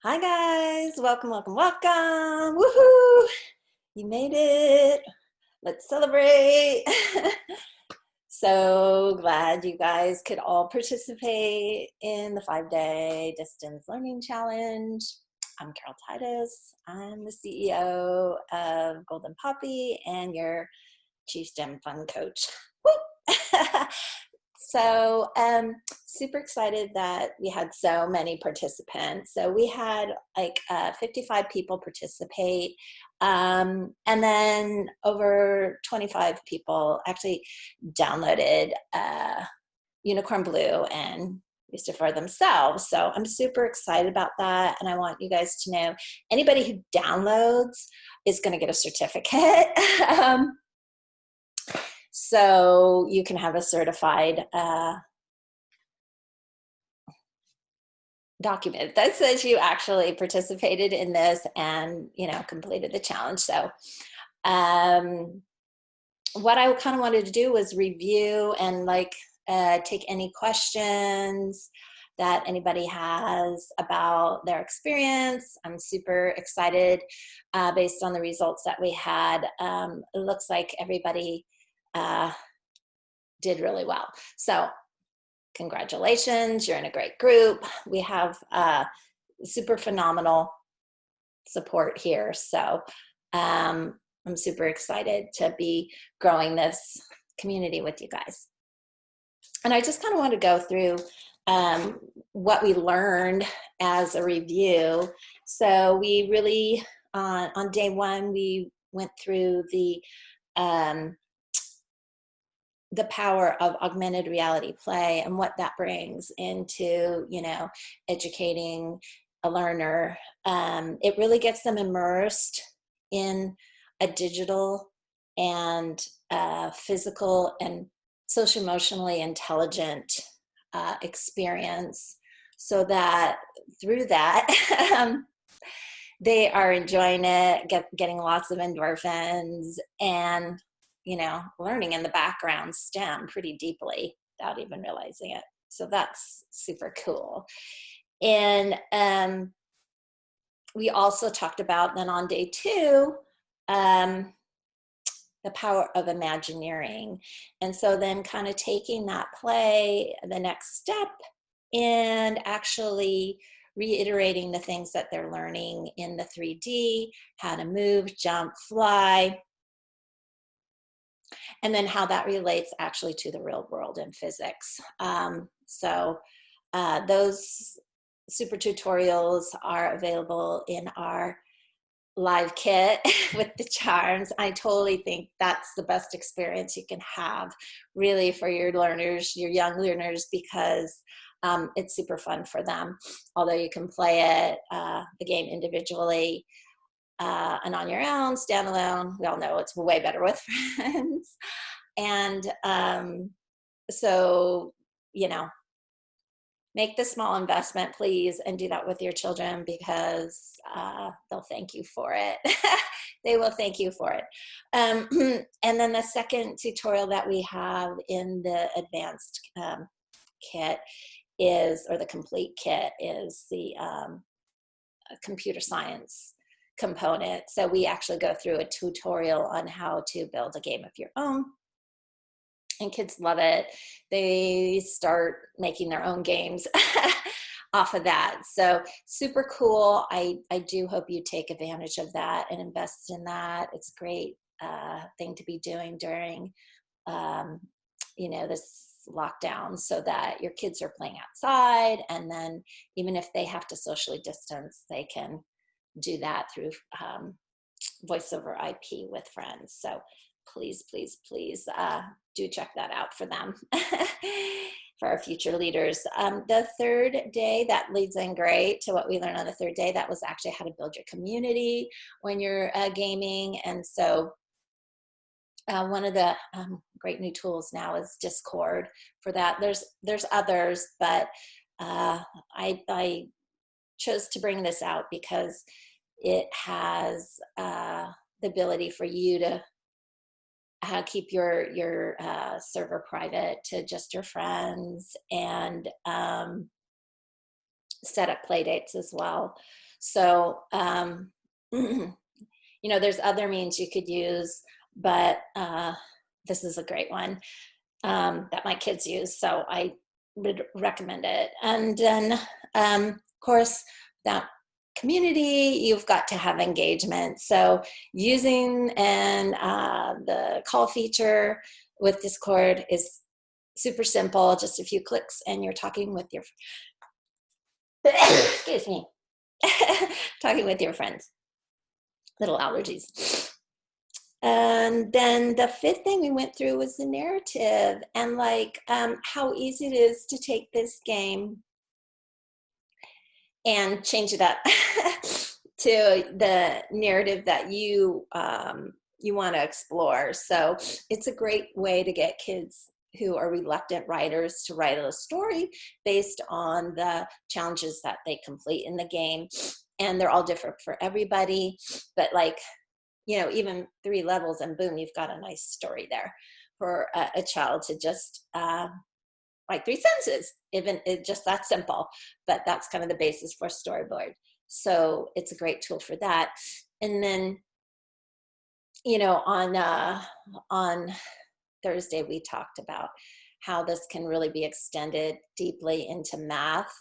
Hi guys, welcome, welcome, welcome. Woohoo! You made it. Let's celebrate. So glad you guys could all participate in the 5-day distance learning challenge. I'm Carol Titus. I'm the CEO of Golden Poppy and your Chief STEM Fun Coach. Woo! So super excited that we had so many participants. So we had like 55 people participate, and then over 25 people actually downloaded Unicorn Blue and used it for themselves. So I'm super excited about that, and I want you guys to know anybody who downloads is going to get a certificate. So you can have a certified document that says you actually participated in this and, completed the challenge. So what I kind of wanted to do was review and take any questions that anybody has about their experience. I'm super excited based on the results that we had. It looks like everybody did really well. So congratulations, you're in a great group. We have super phenomenal support here. So I'm super excited to be growing this community with you guys. And I just kind of want to go through what we learned as a review. So we really, on day one, we went through the power of augmented reality play and what that brings into, educating a learner. It really gets them immersed in a digital and physical and social emotionally intelligent experience, so that through that they are enjoying it, getting lots of endorphins, and learning in the background STEM pretty deeply without even realizing it. So that's super cool. And we also talked about then on day two, the power of Imagineering. And so then kind of taking that play the next step and actually reiterating the things that they're learning in the 3D, how to move, jump, fly, and then how that relates actually to the real world in physics. Those super tutorials are available in our live kit with the charms. I totally think that's the best experience you can have really for your learners, your young learners, because it's super fun for them. Although you can play it, the game individually, and on your own, standalone. We all know it's way better with friends. And so, make the small investment, please, and do that with your children, because they'll thank you for it. They will thank you for it. And then the second tutorial that we have in the advanced kit or the complete kit, is the computer science component. So we actually go through a tutorial on how to build a game of your own. And kids love it. They start making their own games off of that. So super cool. I do hope you take advantage of that and invest in that. It's a great thing to be doing during, this lockdown, so that your kids are playing outside. And then even if they have to socially distance, they can do that through voice over IP with friends. So please, please, please do check that out for them, for our future leaders. The third day, that leads in great to what we learned on the third day. That was actually how to build your community when you're gaming. And so one of the great new tools now is Discord for that. There's others, but I chose to bring this out because it has the ability for you to keep your server private to just your friends, and set up play dates as well. So, you know, there's other means you could use, but this is a great one that my kids use. So I would recommend it. And then, of course, that community, you've got to have engagement. So using the call feature with Discord is super simple, just a few clicks and you're talking with your, excuse me, talking with your friends. Little allergies. And then the fifth thing we went through was the narrative and like how easy it is to take this game and change it up to the narrative that you want to explore. So it's a great way to get kids who are reluctant writers to write a story based on the challenges that they complete in the game. And they're all different for everybody, but like, you know, even 3 levels and boom, you've got a nice story there for a child to just write 3 sentences, even it's just that simple, but that's kind of the basis for storyboard. So it's a great tool for that. And then, you know, on Thursday, we talked about how this can really be extended deeply into math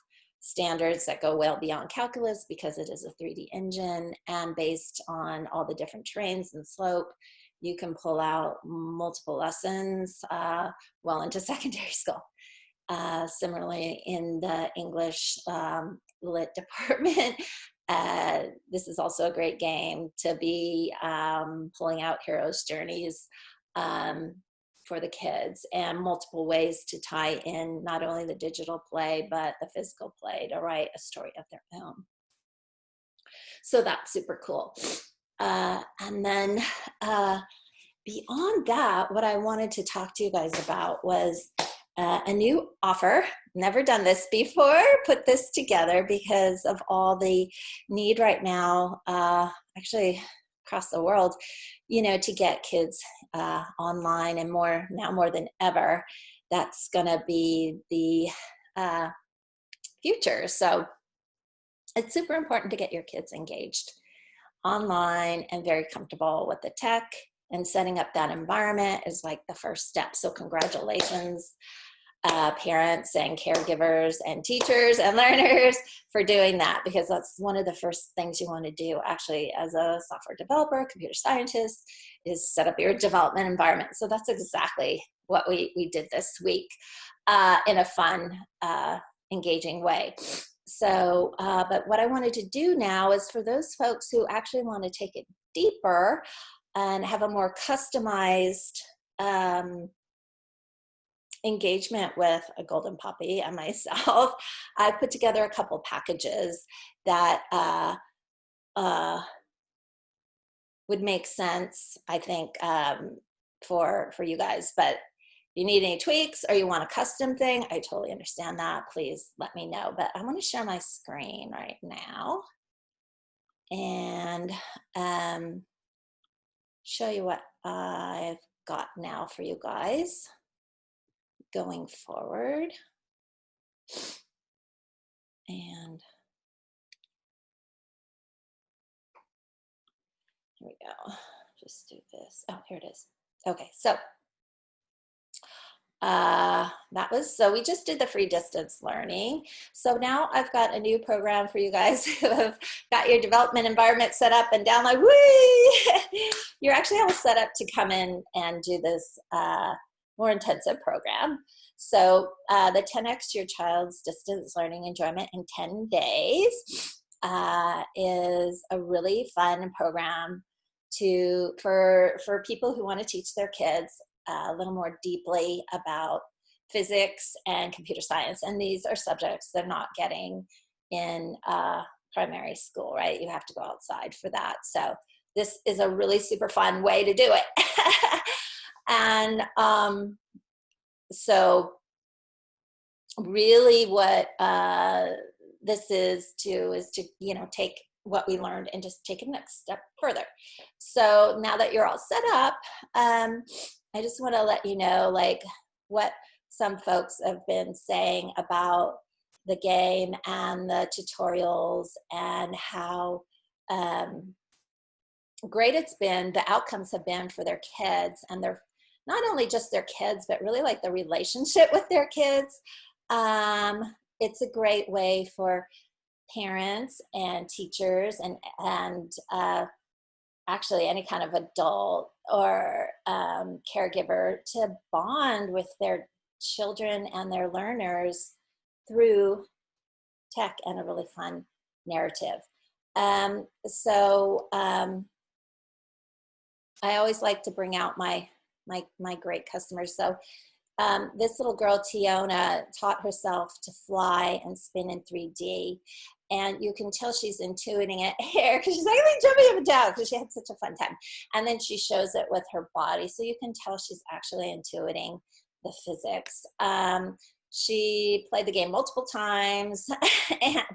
standards that go well beyond calculus because it is a 3D engine, and based on all the different terrains and slope, you can pull out multiple lessons well into secondary school. Similarly, in the English lit department, this is also a great game to be pulling out heroes' journeys for the kids, and multiple ways to tie in not only the digital play, but the physical play to write a story of their own. So that's super cool. And then beyond that, what I wanted to talk to you guys about was a new offer. Never done this before, put this together because of all the need right now, actually across the world, you know, to get kids online, and now more than ever, that's gonna be the future. So it's super important to get your kids engaged online and very comfortable with the tech, and setting up that environment is like the first step. So congratulations, parents and caregivers and teachers and learners for doing that, because that's one of the first things you want to do actually as a software developer, computer scientist, is set up your development environment. So that's exactly what we did this week in a fun, engaging way. So, but what I wanted to do now is for those folks who actually want to take it deeper and have a more customized engagement with a golden puppy and myself, I put together a couple packages that would make sense, I think, for you guys. But if you need any tweaks or you want a custom thing, I totally understand that. Please let me know. But I want to share my screen right now and show you what I've got now for you guys going forward. And here we go. Just do this. Oh, here it is. Okay, so so we just did the free distance learning. So now I've got a new program for you guys who have got your development environment set up and download. Whee! You're actually all set up to come in and do this more intensive program. So the 10x your child's distance learning enjoyment in 10 days is a really fun program for people who want to teach their kids a little more deeply about physics and computer science. And these are subjects they're not getting in primary school, right? You have to go outside for that. So this is a really super fun way to do it. And so really what this is to, you know, take what we learned and just take a next step further. So now that you're all set up, I just want to let you know like what some folks have been saying about the game and the tutorials and how great it's been, the outcomes have been for their kids, and they're not only just their kids, but really like the relationship with their kids. It's a great way for parents and teachers and actually any kind of adult or caregiver to bond with their children and their learners through tech and a really fun narrative. I always like to bring out my great customers. So this little girl, Tiona, taught herself to fly and spin in 3D. And you can tell she's intuiting it here because she's like, jumping up and down because she had such a fun time. And then she shows it with her body. So you can tell she's actually intuiting the physics. She played the game multiple times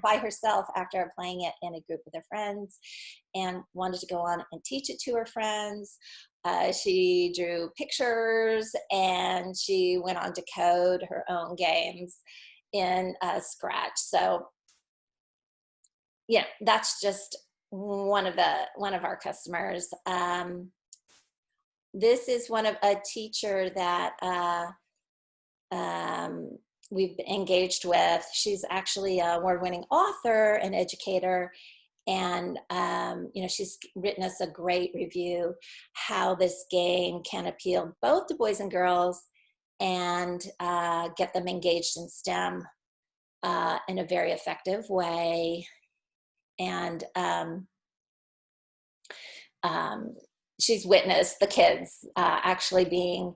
by herself after playing it in a group with her friends and wanted to go on and teach it to her friends. She drew pictures and she went on to code her own games in Scratch. So yeah, that's just one of our customers. This is a teacher that we've engaged with. She's actually an award-winning author and educator. And, she's written us a great review how this game can appeal both to boys and girls and get them engaged in STEM in a very effective way. And she's witnessed the kids actually being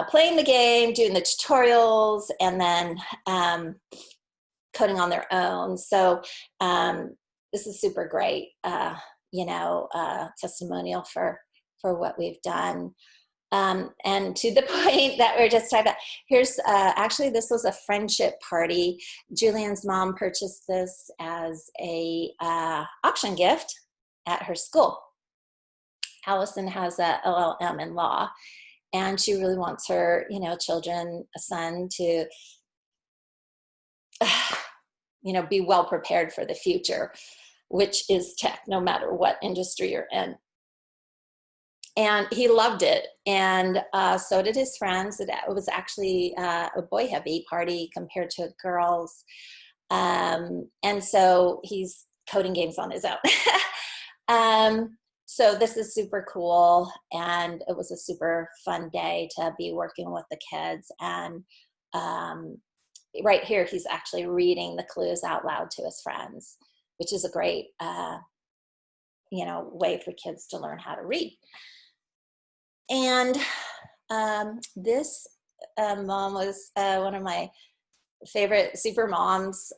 playing the game, doing the tutorials, and then coding on their own. So this is super great, testimonial for what we've done. And to the point that we're just talking about, here's actually this was a friendship party. Julian's mom purchased this as a auction gift at her school. Allison has a LLM in law, and she really wants her, children, a son, to, be well prepared for the future, which is tech, no matter what industry you're in. And he loved it, and so did his friends. It was actually a boy-heavy party compared to girls, and so he's coding games on his own. So this is super cool, and it was a super fun day to be working with the kids. And right here, he's actually reading the clues out loud to his friends, which is a great, way for kids to learn how to read. And this mom was one of my favorite super moms.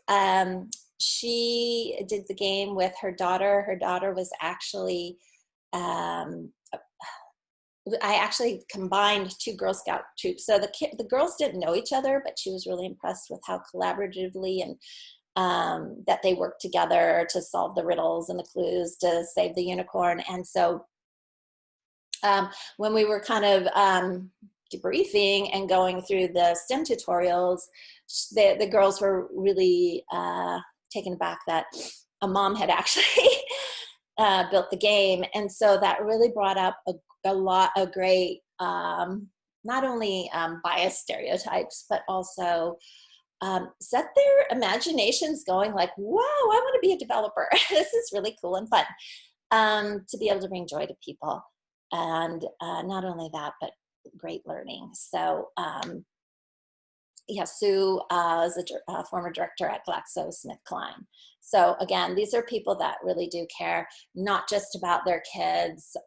She did the game with her daughter. Her daughter was actually, I actually combined two Girl Scout troops. So the girls didn't know each other, but she was really impressed with how collaboratively and that they worked together to solve the riddles and the clues to save the unicorn. And so when we were kind of debriefing and going through the STEM tutorials, the girls were really taken aback that a mom had actually built the game. And so that really brought up a lot of great, not only bias stereotypes, but also set their imaginations going like, wow, I want to be a developer. This is really cool and fun to be able to bring joy to people. And not only that, but great learning. So Sue is a former director at GlaxoSmithKline. So again, these are people that really do care, not just about their kids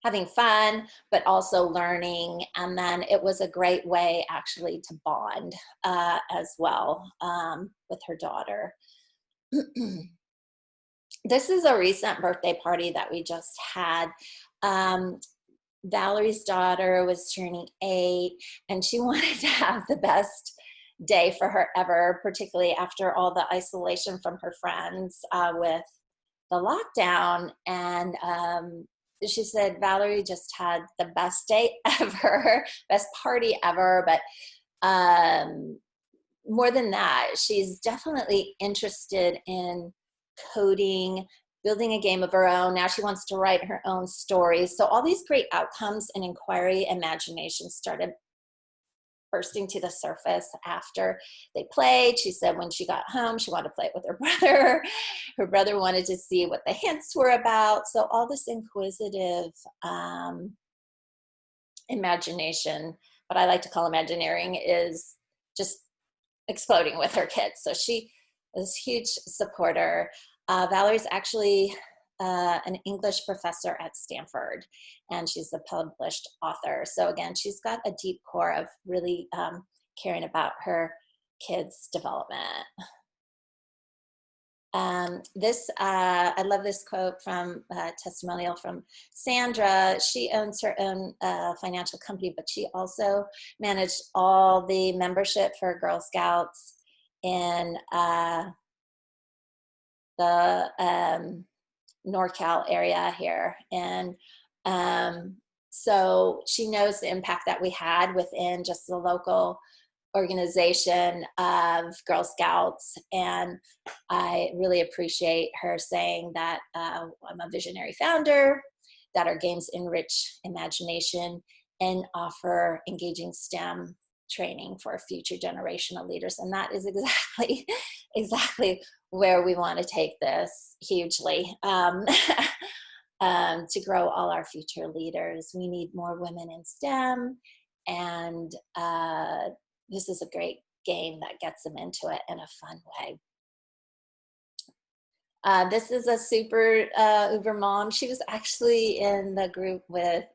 having fun, but also learning. And then it was a great way actually to bond as well with her daughter. This is a recent birthday party that we just had. Valerie's daughter was turning 8, and she wanted to have the best day for her ever, particularly after all the isolation from her friends with the lockdown. And she said Valerie just had the best day ever, best party ever, but more than that, she's definitely interested in coding, building a game of her own. Now she wants to write her own stories. So all these great outcomes and inquiry imagination started bursting to the surface after they played. She said when she got home, she wanted to play it with her brother. Her brother wanted to see what the hints were about. So all this inquisitive imagination, what I like to call imagineering, is just exploding with her kids. So she was a huge supporter. Valerie's actually an English professor at Stanford, and she's a published author. So again, she's got a deep core of really caring about her kids' development. I love this quote from Testimonial from Sandra. She owns her own financial company, but she also managed all the membership for Girl Scouts in the NorCal area here. And so she knows the impact that we had within just the local organization of Girl Scouts. And I really appreciate her saying that I'm a visionary founder, that our games enrich imagination and offer engaging STEM training for future generational leaders. And that is exactly where we want to take this hugely. To grow all our future leaders. We need more women in STEM, and this is a great game that gets them into it in a fun way. This is a super uber mom. She was actually in the group with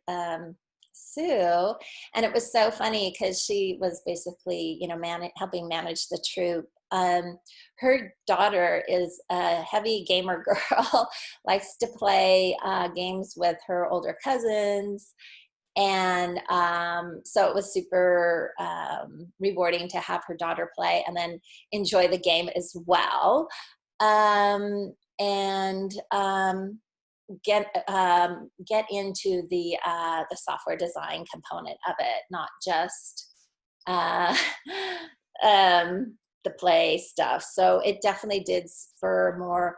Sue, and it was so funny because she was basically, helping manage the troop. Her daughter is a heavy gamer girl, likes to play games with her older cousins. And so it was super rewarding to have her daughter play and then enjoy the game as well. And get into the software design component of it, not just the play stuff. So it definitely did spur more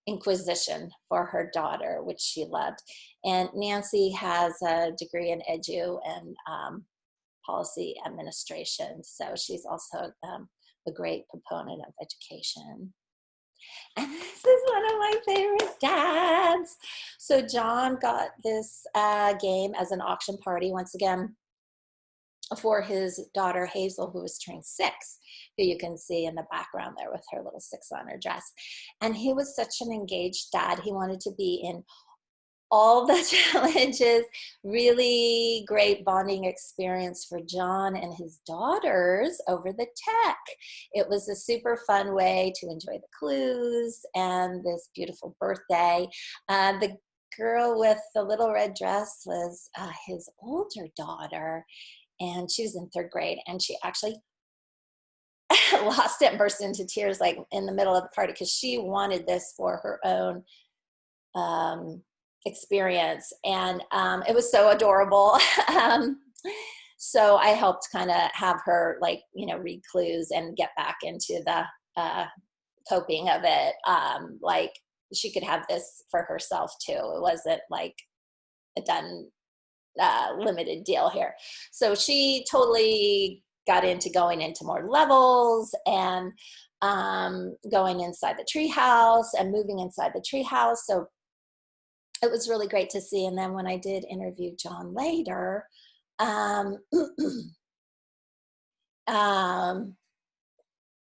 inquisition for her daughter, which she loved. And Nancy has a degree in edu and policy administration. So she's also a great proponent of education. And this is one of my favorite dads. So John got this game as an auction party, once again, for his daughter Hazel, who was turning 6, who you can see in the background there with her little 6 on her dress. And he was such an engaged dad. He wanted to be in all the challenges. Really great bonding experience for John and his daughters over the tech. It was a super fun way to enjoy the clues and this beautiful birthday. The girl with the little red dress was his older daughter, and she was in 3rd grade, and she actually lost it and burst into tears like in the middle of the party because she wanted this for her own experience. And it was so adorable. So I helped kind of have her read clues and get back into the coping of it. Like she could have this for herself too. It wasn't like a done limited deal here. So she totally got into going into more levels and going inside the treehouse and moving inside the treehouse. So it was really great to see. And then when I did interview John later,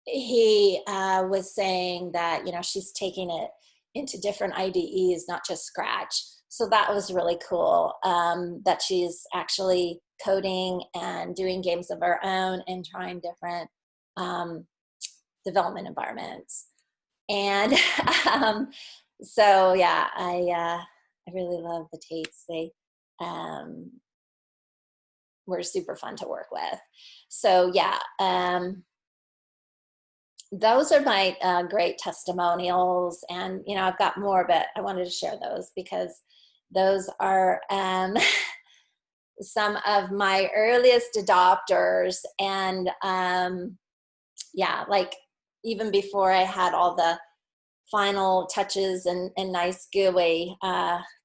he was saying that, she's taking it into different IDEs, not just Scratch. So that was really cool, that she's actually coding and doing games of her own and trying different development environments. And so, yeah, I really love the Tates. They were super fun to work with. So, yeah, those are my great testimonials. And, I've got more, but I wanted to share those because those are some of my earliest adopters. And yeah, like even before I had all the final touches and nice GUI,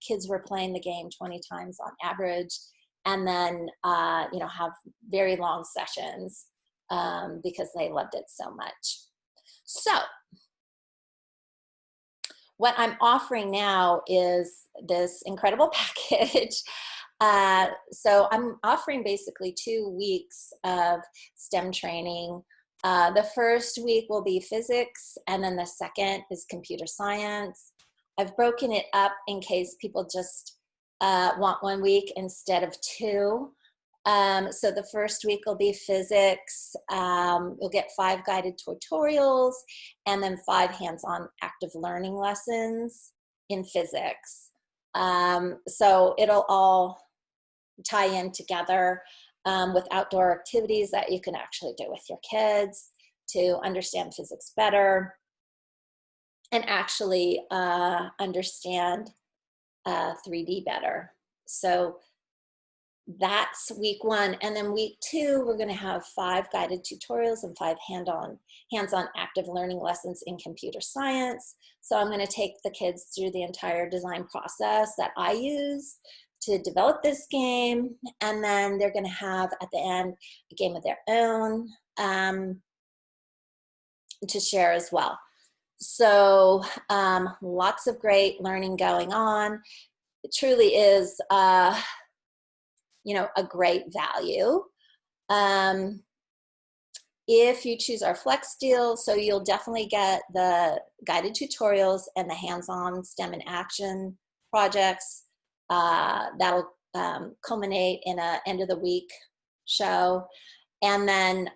kids were playing the game 20 times on average, and then you know, have very long sessions because they loved it so much. So what I'm offering now is this incredible package. So I'm offering basically 2 weeks of STEM training. The first week will be physics, and then the second is computer science. I've broken it up in case people just want 1 week instead of 2. So the first week will be physics. You'll get 5 guided tutorials and then 5 hands-on active learning lessons in physics. So it'll all tie in together with outdoor activities that you can actually do with your kids to understand physics better and actually understand 3D better. So that's week 1. And then week 2, we're going to have 5 guided tutorials and 5 hands-on active learning lessons in computer science. So I'm going to take the kids through the entire design process that I use to develop this game. And then they're going to have at the end a game of their own to share as well. So lots of great learning going on. It truly is you know, a great value. If you choose our flex deal, so you'll definitely get the guided tutorials and the hands-on STEM in action projects. That'll culminate in a end of the week show. And then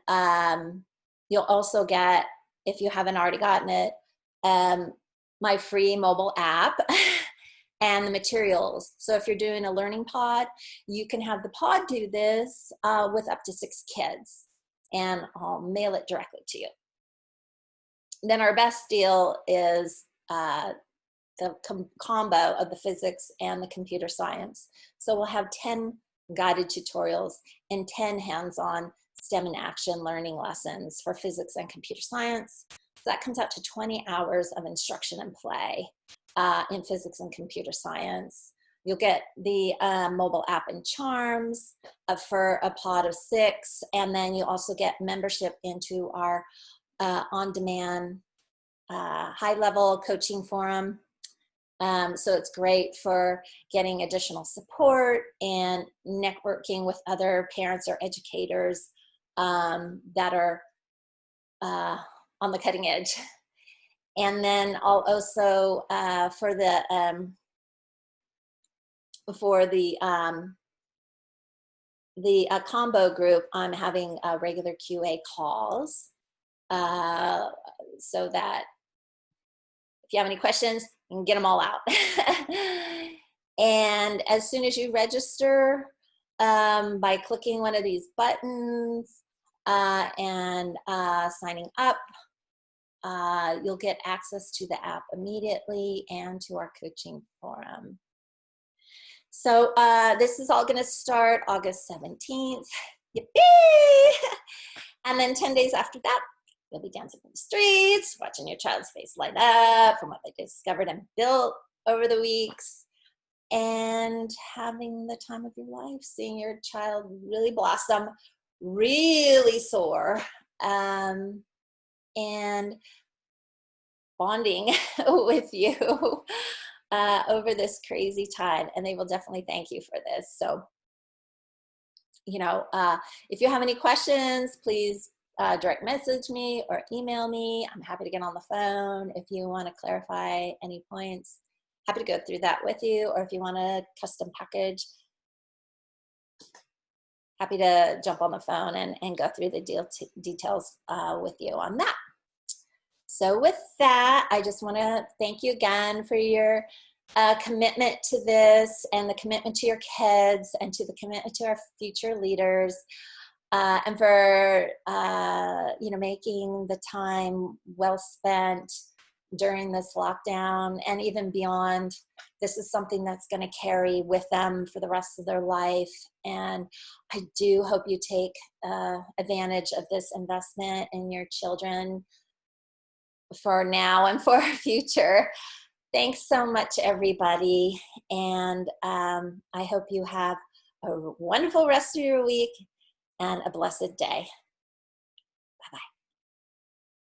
you'll also get, if you haven't already gotten it, my free mobile app and the materials. So if you're doing a learning pod, you can have the pod do this with up to 6 kids, and I'll mail it directly to you. Then our best deal is the combo of the physics and the computer science. So we'll have 10 guided tutorials and 10 hands-on STEM in action learning lessons for physics and computer science. So that comes out to 20 hours of instruction and play in physics and computer science. You'll get the mobile app and charms for a pod of 6, and then you also get membership into our on-demand high-level coaching forum. So it's great for getting additional support and networking with other parents or educators that are on the cutting edge. And then I'll also for the combo group, I'm having regular QA calls so that if you have any questions, you can get them all out. And as soon as you register by clicking one of these buttons and signing up, you'll get access to the app immediately and to our coaching forum. So this is all going to start August 17th. Yippee! And then 10 days after that, you'll be dancing in the streets, watching your child's face light up from what they discovered and built over the weeks, and having the time of your life, seeing your child really blossom, really soar, and bonding with you over this crazy time. And they will definitely thank you for this. So, you know, if you have any questions, please direct message me or email me. I'm happy to get on the phone if you want to clarify any points. Happy to go through that with you. Or if you want a custom package, happy to jump on the phone and go through the details with you on that. So with that, I just want to thank you again for your commitment to this, and the commitment to your kids, and to the commitment to our future leaders, and for you know, making the time well spent during this lockdown and even beyond. This is something that's going to carry with them for the rest of their life. And I do hope you take advantage of this investment in your children for now and for our future. Thanks so much, everybody. And I hope you have a wonderful rest of your week and a blessed day.